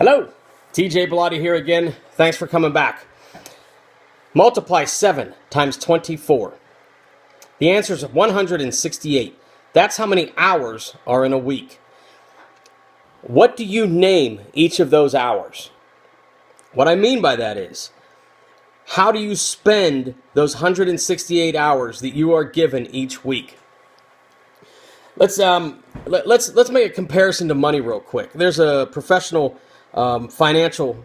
Hello, TJ Bellotti here again. Thanks for coming back. Multiply 7 times 24. The answer is 168. That's how many hours are in a week. What do you name each of those hours? What I mean by that is, how do you spend those 168 hours that you are given each week? Let's make a comparison to money real quick. There's a professional financial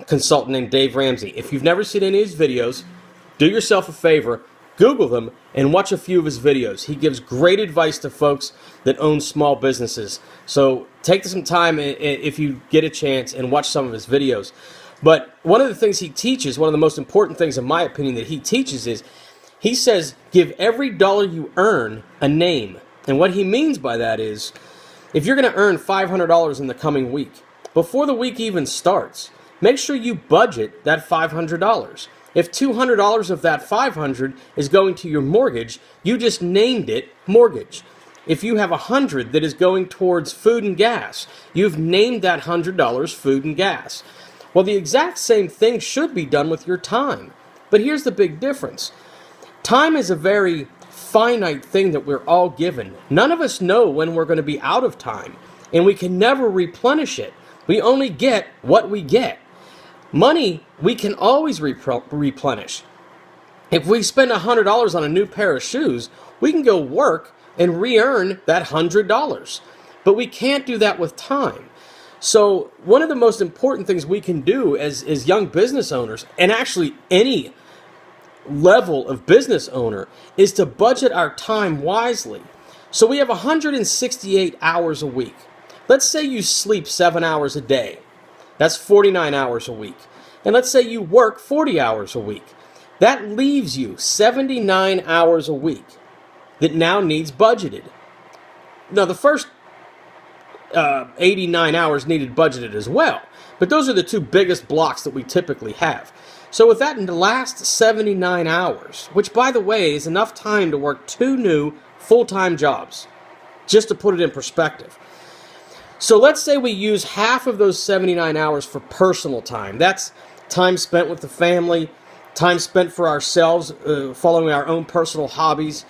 consultant named Dave Ramsey. If you've never seen any of his videos, do yourself a favor, Google them and watch a few of his videos. He gives great advice to folks that own small businesses. So take some time if you get a chance and watch some of his videos. But one of the things he teaches, one of the most important things in my opinion that he teaches is, he says, give every dollar you earn a name. And what he means by that is, if you're going to earn $500 in the coming week, before the week even starts, make sure you budget that $500. If $200 of that $500 is going to your mortgage, you just named it mortgage. If you have $100 that is going towards food and gas, you've named that $100 food and gas. Well, the exact same thing should be done with your time. But here's the big difference. Time is a very finite thing that we're all given. None of us know when we're going to be out of time, and we can never replenish it. We only get what we get. Money, we can always replenish. If we spend $100 on a new pair of shoes, we can go work and re-earn that $100. But we can't do that with time. So one of the most important things we can do as young business owners, and actually any level of business owner, is to budget our time wisely. So we have 168 hours a week. Let's say you sleep 7 hours a day. That's 49 hours a week. And let's say you work 40 hours a week. That leaves you 79 hours a week that now needs budgeted. Now, the first 89 hours needed budgeted as well. But those are the two biggest blocks that we typically have. So with that in the last 79 hours, which by the way is enough time to work 2 new full-time jobs, just to put it in perspective. So let's say we use half of those 79 hours for personal time. That's time spent with the family, time spent for ourselves, following our own personal hobbies,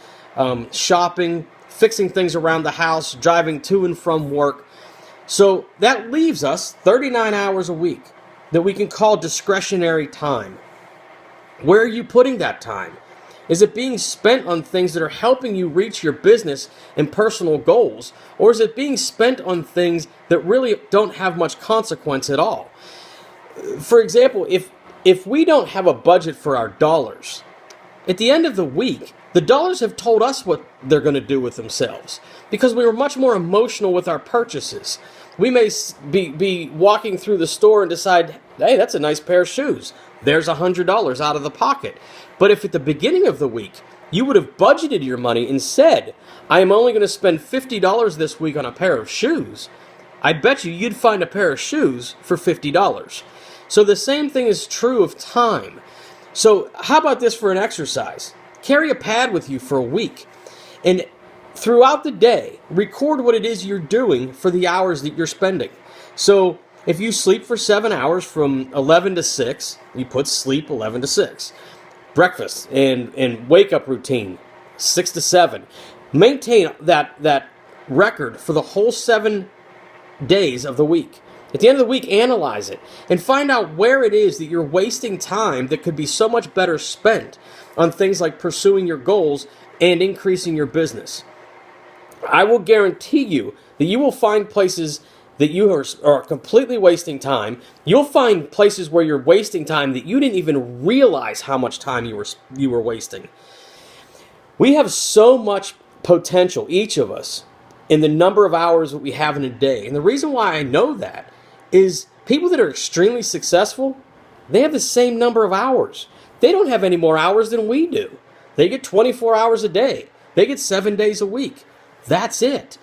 shopping, fixing things around the house, driving to and from work. So that leaves us 39 hours a week that we can call discretionary time. Where are you putting that time? Is it being spent on things that are helping you reach your business and personal goals? Or is it being spent on things that really don't have much consequence at all? For example, if we don't have a budget for our dollars, at the end of the week, the dollars have told us what they're going to do with themselves because we were much more emotional with our purchases. We may be walking through the store and decide, hey, that's a nice pair of shoes. There's $100 out of the pocket. But if at the beginning of the week you would have budgeted your money and said, I am only going to spend $50 this week on a pair of shoes, I bet you'd find a pair of shoes for $50. So the same thing is true of time. So how about this for an exercise? Carry a pad with you for a week, and throughout the day, record what it is you're doing for the hours that you're spending. So if you sleep for 7 hours from 11 to 6, you put sleep 11 to 6. Breakfast and wake-up routine, 6 to 7. Maintain that record for the whole 7 days of the week. At the end of the week, analyze it and find out where it is that you're wasting time that could be so much better spent on things like pursuing your goals and increasing your business. I will guarantee you that you will find places that you are completely wasting time. You'll find places where you're wasting time that you didn't even realize how much time you were wasting. We have so much potential, each of us, in the number of hours that we have in a day. And the reason why I know that is people that are extremely successful, they have the same number of hours. They don't have any more hours than we do. They get 24 hours a day. They get 7 days a week. That's it.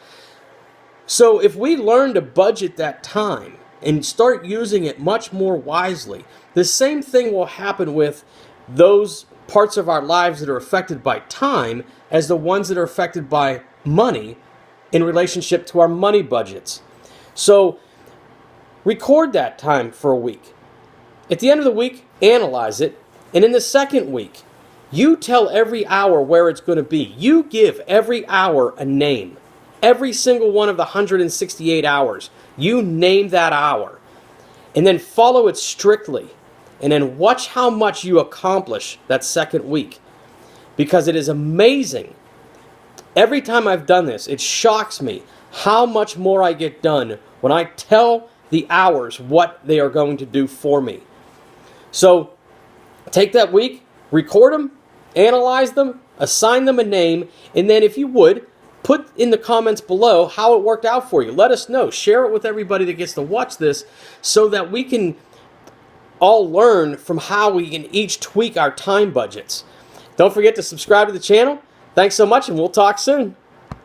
So if we learn to budget that time and start using it much more wisely, the same thing will happen with those parts of our lives that are affected by time as the ones that are affected by money in relationship to our money budgets. So record that time for a week. At the end of the week, analyze it. And in the second week, you tell every hour where it's going to be. You give every hour a name. Every single one of the 168 hours, you name that hour. And then follow it strictly. And then watch how much you accomplish that second week. Because it is amazing. Every time I've done this, it shocks me how much more I get done when I tell the hours what they are going to do for me. So take that week, record them, analyze them, assign them a name, and then if you would, put in the comments below how it worked out for you. Let us know. Share it with everybody that gets to watch this so that we can all learn from how we can each tweak our time budgets. Don't forget to subscribe to the channel. Thanks so much, and we'll talk soon.